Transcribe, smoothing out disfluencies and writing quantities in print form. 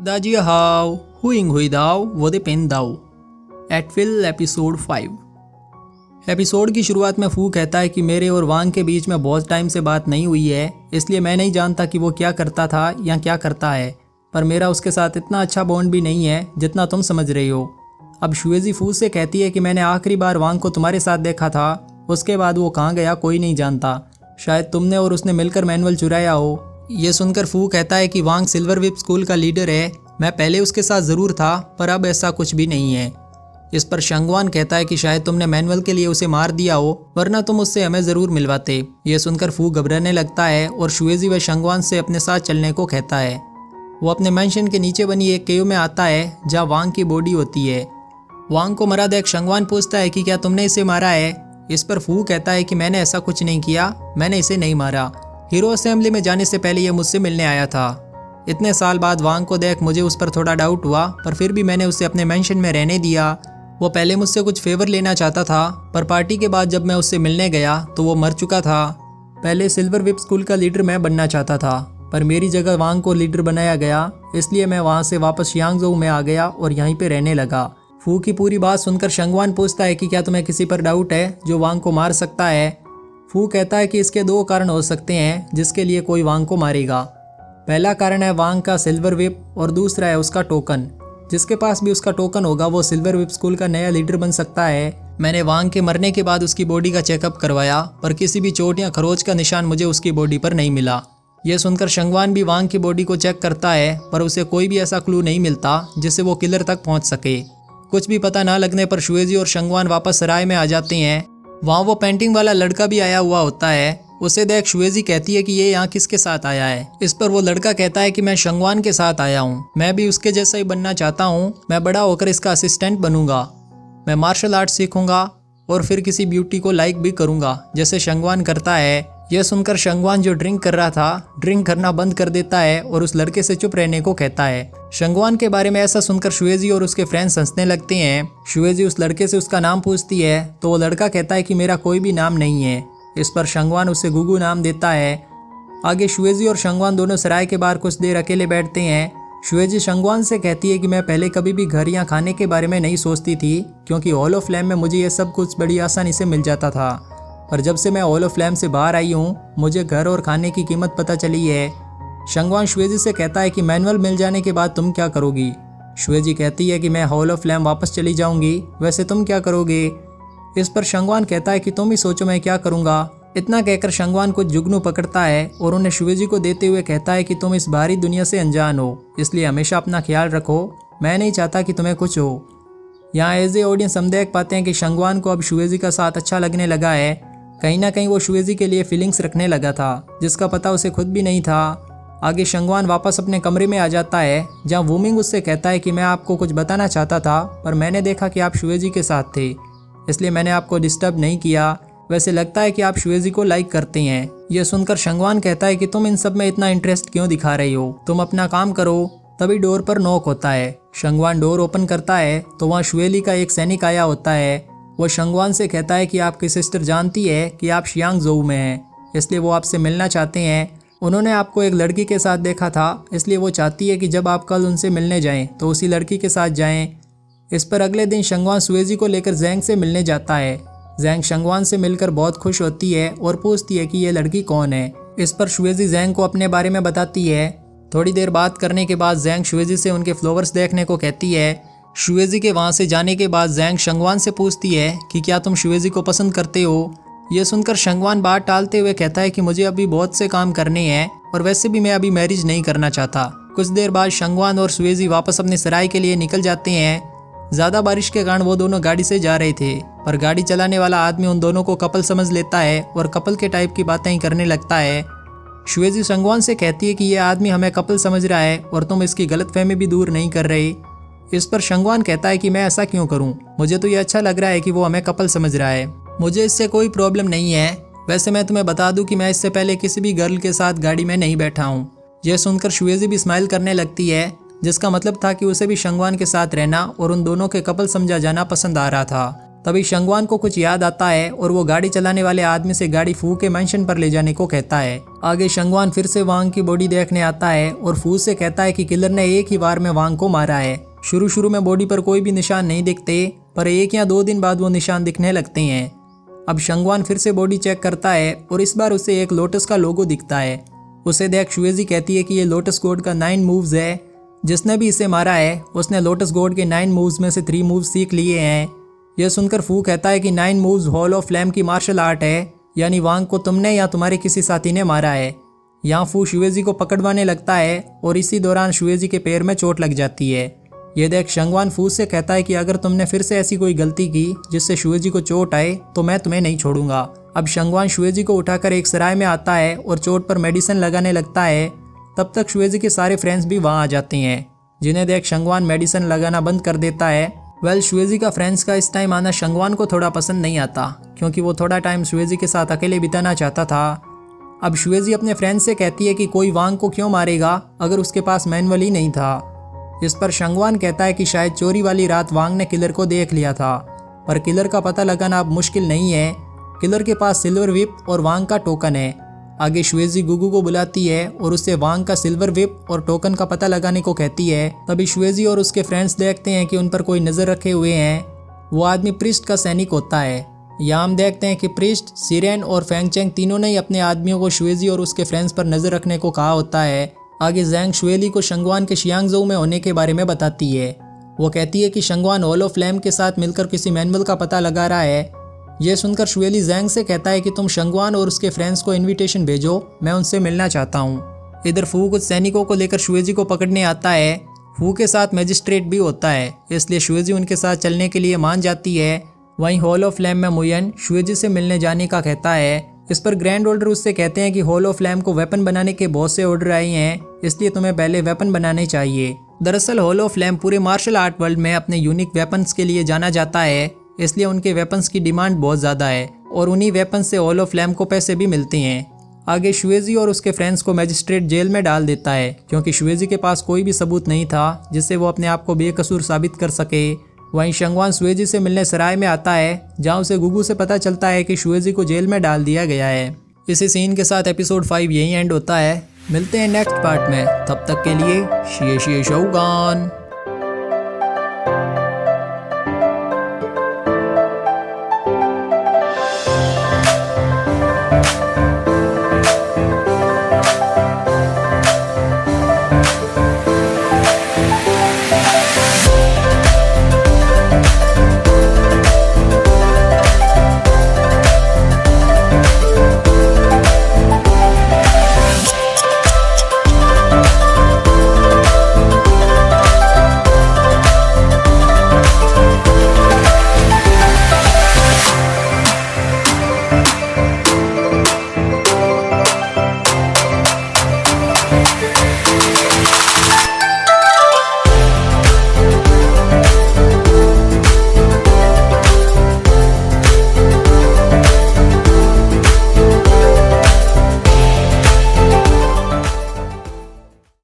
Daji how huing hui dao वो दे pen दाओ एटविल episode 5। Episode की शुरुआत में फू कहता है कि मेरे और वांग के बीच में बहुत टाइम से बात नहीं हुई है, इसलिए मैं नहीं जानता कि वो क्या करता था या क्या करता है, पर मेरा उसके साथ इतना अच्छा बॉन्ड भी नहीं है जितना तुम समझ रही हो। अब शुएजी फू से कहती है कि मैंने आखिरी बार वांग को तुम्हारे साथ देखा था, उसके बाद वो कहाँ गया कोई नहीं जानता, शायद तुमने और उसने मिलकर मैनुअल चुराया हो। ये सुनकर फू कहता है कि वांग सिल्वर विप स्कूल का लीडर है, मैं पहले उसके साथ ज़रूर था पर अब ऐसा कुछ भी नहीं है। इस पर शंगवान कहता है कि शायद तुमने मैनुअल के लिए उसे मार दिया हो, वरना तुम उससे हमें ज़रूर मिलवाते। ये सुनकर फू घबराने लगता है और शुएजी व शंगवान से अपने साथ चलने को कहता है। वो अपने मैंशन के नीचे बनी एक केव में आता है जहाँ वांग की बॉडी होती है। वांग को मरा देख शंगवान पूछता है कि क्या तुमने इसे मारा है। इस पर फू कहता है कि मैंने ऐसा कुछ नहीं किया, मैंने इसे नहीं मारा। हीरो असेंबली में जाने से पहले ये मुझसे मिलने आया था। इतने साल बाद वांग को देख मुझे उस पर थोड़ा डाउट हुआ, पर फिर भी मैंने उसे अपने मेंशन में रहने दिया। वो पहले मुझसे कुछ फेवर लेना चाहता था, पर पार्टी के बाद जब मैं उससे मिलने गया तो वो मर चुका था। पहले सिल्वर विप स्कूल का लीडर मैं बनना चाहता था, पर मेरी जगह वांग को लीडर बनाया गया, इसलिए मैं वहाँ से वापस यांगजोउ में आ गया और यहीं पर रहने लगा। फू की पूरी बात सुनकर शंगवान पूछता है कि क्या तुम्हें किसी पर डाउट है जो वांग को मार सकता है। फू कहता है कि इसके दो कारण हो सकते हैं जिसके लिए कोई वांग को मारेगा। पहला कारण है वांग का सिल्वर विप और दूसरा है उसका टोकन। जिसके पास भी उसका टोकन होगा वो सिल्वर विप स्कूल का नया लीडर बन सकता है। मैंने वांग के मरने के बाद उसकी बॉडी का चेकअप करवाया, पर किसी भी चोट या खरोच का निशान मुझे उसकी बॉडी पर नहीं मिला। यह सुनकर शंगवान भी वांग की बॉडी को चेक करता है, पर उसे कोई भी ऐसा क्लू नहीं मिलता जिससे वो किलर तक पहुंच सके। कुछ भी पता ना लगने पर शुएजी और शंगवान वापस सराय में आ जाते हैं। वहाँ वो पेंटिंग वाला लड़का भी आया हुआ होता है। उसे देख शुएजी कहती है कि ये यहाँ किसके साथ आया है। इस पर वो लड़का कहता है कि मैं शंगवान के साथ आया हूँ, मैं भी उसके जैसा ही बनना चाहता हूँ, मैं बड़ा होकर इसका असिस्टेंट बनूंगा, मैं मार्शल आर्ट सीखूंगा और फिर किसी ब्यूटी को लाइक भी करूंगा जैसे शंगवान करता है। यह सुनकर शंगवान जो ड्रिंक कर रहा था, ड्रिंक करना बंद कर देता है और उस लड़के से चुप रहने को कहता है। शंगवान के बारे में ऐसा सुनकर शुएजी और उसके फ्रेंड्स हंसने लगते हैं। शुएजी उस लड़के से उसका नाम पूछती है तो वो लड़का कहता है कि मेरा कोई भी नाम नहीं है। इस पर शंगवान उसे गुगू नाम देता है। आगे शुएजी और शंगवान दोनों सराय के बाहर कुछ देर अकेले बैठते हैं। शुएजी शंगवान से कहती है कि मैं पहले कभी भी घर या खाने के बारे में नहीं सोचती थी, क्योंकि हॉल ऑफ फ्लेम में मुझे ये सब कुछ बड़ी आसानी से मिल जाता था, पर जब से मैं हॉल ऑफ फ्लेम से बाहर आई हूँ मुझे घर और खाने की कीमत पता चली है। शंगवान शुएजी से कहता है कि मैनुअल मिल जाने के बाद तुम क्या करोगी। शुएजी कहती है कि मैं हॉल ऑफ फ्लेम वापस चली जाऊंगी, वैसे तुम क्या करोगे। इस पर शंगवान कहता है कि तुम ही सोचो मैं क्या करूंगा। इतना कहकर शंगवान को जुगनू पकड़ता है और उन्हें शुएजी को देते हुए कहता है कि तुम इस बाहरी दुनिया से अनजान हो, इसलिए हमेशा अपना ख्याल रखो, मैं नहीं चाहता कि तुम्हें कुछ हो। यहाँ एज ए ऑडियंस हम देख पाते हैं कि शंगवान को अब शुएजी का साथ अच्छा लगने लगा है। कहीं ना कहीं वो शुएजी के लिए फीलिंग्स रखने लगा था, जिसका पता उसे खुद भी नहीं था। आगे शंगवान वापस अपने कमरे में आ जाता है, जहाँ वूमिंग उससे कहता है कि मैं आपको कुछ बताना चाहता था, पर मैंने देखा कि आप शुएजी के साथ थे, इसलिए मैंने आपको डिस्टर्ब नहीं किया। वैसे लगता है कि आप शुएजी को लाइक करते हैं। यह सुनकर शंगवान कहता है कि तुम इन सब में इतना इंटरेस्ट क्यों दिखा रही हो, तुम अपना काम करो। तभी डोर पर नॉक होता है। शंगवान डोर ओपन करता है तो वहाँ शुएली का एक सैनिक आया होता है। वो शंगवान से कहता है कि आपकी सिस्टर जानती है कि आप यांगजोउ में हैं, इसलिए वो आपसे मिलना चाहते हैं। उन्होंने आपको एक लड़की के साथ देखा था, इसलिए वो चाहती है कि जब आप कल उनसे मिलने जाएं तो उसी लड़की के साथ जाएं। इस पर अगले दिन शंगवान शुएजी को लेकर जैंग से मिलने जाता है। जैंग शंगवान से मिलकर बहुत खुश होती है और पूछती है कि ये लड़की कौन है। इस पर शुएजी जैंग को अपने बारे में बताती है। थोड़ी देर बात करने के बाद जैंग शुएजी से उनके फ्लावर्स देखने को कहती है। शुएजी के वहाँ से जाने के बाद जैंग शंगवान से पूछती है कि क्या तुम शुएजी को पसंद करते हो। यह सुनकर शंगवान बात टालते हुए कहता है कि मुझे अभी बहुत से काम करने हैं और वैसे भी मैं अभी मैरिज नहीं करना चाहता। कुछ देर बाद शंगवान और शुएजी वापस अपने सराय के लिए निकल जाते हैं। ज़्यादा बारिश के कारण वो दोनों गाड़ी से जा रहे थे, पर गाड़ी चलाने वाला आदमी उन दोनों को कपल समझ लेता है और कपल के टाइप की बातें ही करने लगता है। शुएजी शंगवान से कहती है कि यह आदमी हमें कपल समझ रहा है और तुम इसकी गलतफहमी भी दूर नहीं कर रहे। इस पर शंगवान कहता है कि मैं ऐसा क्यों करूं, मुझे तो ये अच्छा लग रहा है कि वो हमें कपल समझ रहा है, मुझे इससे कोई प्रॉब्लम नहीं है। वैसे मैं तुम्हें बता दूं कि मैं इससे पहले किसी भी गर्ल के साथ गाड़ी में नहीं बैठा हूं। यह सुनकर शुएजी भी स्माइल करने लगती है, जिसका मतलब था कि उसे भी शंगवान के साथ रहना और उन दोनों के कपल समझा जाना पसंद आ रहा था। तभी शंगवान को कुछ याद आता है और वो गाड़ी चलाने वाले आदमी से गाड़ी फू के मेंशन पर ले जाने को कहता है। आगे शंगवान फिर से वांग की बॉडी देखने आता है और फू से कहता है कि किलर ने एक ही बार में वांग को मारा है। शुरू में बॉडी पर कोई भी निशान नहीं दिखते, पर 1 या 2 दिन बाद वो निशान दिखने लगते हैं। अब शंगवान फिर से बॉडी चेक करता है और इस बार उसे एक लोटस का लोगो दिखता है। उसे देख शुएजी कहती है कि ये लोटस गॉड का 9 मूव्स है। जिसने भी इसे मारा है उसने लोटस गॉड के 9 मूव्स में से 3 मूव्स सीख लिए हैं। यह सुनकर फू कहता है कि 9 मूव्स हॉल ऑफ फ्लेम की मार्शल आर्ट है, यानी वांग को तुमने या तुम्हारे किसी साथी ने मारा है। यहाँ फू शुएजी को पकड़वाने लगता है और इसी दौरान शुएजी के पैर में चोट लग जाती है। ये देख शंगवान फू से कहता है कि अगर तुमने फिर से ऐसी कोई गलती की जिससे शुएजी को चोट आए तो मैं तुम्हें नहीं छोड़ूंगा। अब शंगवान शुएजी को उठाकर एक सराय में आता है और चोट पर मेडिसिन लगाने लगता है। तब तक शुएजी के सारे फ्रेंड्स भी वहाँ आ जाते हैं, जिन्हें देख शंगवान मेडिसिन लगाना बंद कर देता है। शुएजी का फ्रेंड्स का इस टाइम आना शंगवान को थोड़ा पसंद नहीं आता, क्योंकि वो थोड़ा टाइम शुएजी के साथ अकेले बिताना चाहता था। अब शुएजी अपने फ्रेंड्स से कहती है कि कोई वांग को क्यों मारेगा अगर उसके पास मैनुअल ही नहीं था। इस पर शंगवान कहता है कि शायद चोरी वाली रात वांग ने किलर को देख लिया था, पर किलर का पता लगाना अब मुश्किल नहीं है। किलर के पास सिल्वर विप और वांग का टोकन है। आगे शुएजी गुगू को बुलाती है और उससे वांग का सिल्वर विप और टोकन का पता लगाने को कहती है। तभी शुएजी और उसके फ्रेंड्स देखते हैं कि उन पर कोई नज़र रखे हुए हैं। वो आदमी प्रिस्ट का सैनिक होता है। यहाँ हम देखते हैं कि प्रिस्ट, सिरेन और फेंगचेंग तीनों ने ही अपने आदमियों को शुएजी और उसके फ्रेंड्स पर नज़र रखने को कहा होता है। आगे जैंग शुएली को शंगवान के शियांगजोउ में होने के बारे में बताती है। वो कहती है कि शंगवान हॉल ऑफ फ्लेम के साथ मिलकर किसी मैनुअल का पता लगा रहा है। ये सुनकर शुएली जैंग से कहता है कि तुम शंगवान और उसके फ्रेंड्स को इनविटेशन भेजो, मैं उनसे मिलना चाहता हूँ। इधर फू कुछ सैनिकों को लेकर शुएजी को पकड़ने आता है। फू के साथ मैजिस्ट्रेट भी होता है, इसलिए शुएजी उनके साथ चलने के लिए मान जाती है। वहीं हॉल ऑफ फ्लेम में मुयन शुएजी से मिलने जाने का कहता है। इस पर ग्रैंड ऑर्डर उससे कहते हैं कि हॉल ऑफ फ्लेम को वेपन बनाने के बहुत से ऑर्डर आए हैं, इसलिए तुम्हें पहले वेपन बनाने चाहिए। दरअसल हॉल ऑफ फ्लेम पूरे मार्शल आर्ट वर्ल्ड में अपने यूनिक वेपन्स के लिए जाना जाता है, इसलिए उनके वेपन्स की डिमांड बहुत ज़्यादा है और उन्हीं वेपन्स से हॉल ऑफ फ्लेम को पैसे भी मिलते हैं। आगे शुएजी और उसके फ्रेंड्स को मैजिस्ट्रेट जेल में डाल देता है, क्योंकि शुएजी के पास कोई भी सबूत नहीं था जिससे वो अपने आप को बेकसूर साबित कर सके। वहीं शंगवान शुएजी से मिलने सराय में आता है, जहां उसे गुगू से पता चलता है कि शुएजी को जेल में डाल दिया गया है। इसी सीन के साथ एपिसोड 5 यहीं एंड होता है। मिलते हैं नेक्स्ट पार्ट में, तब तक के लिए शिए शिए शोगान।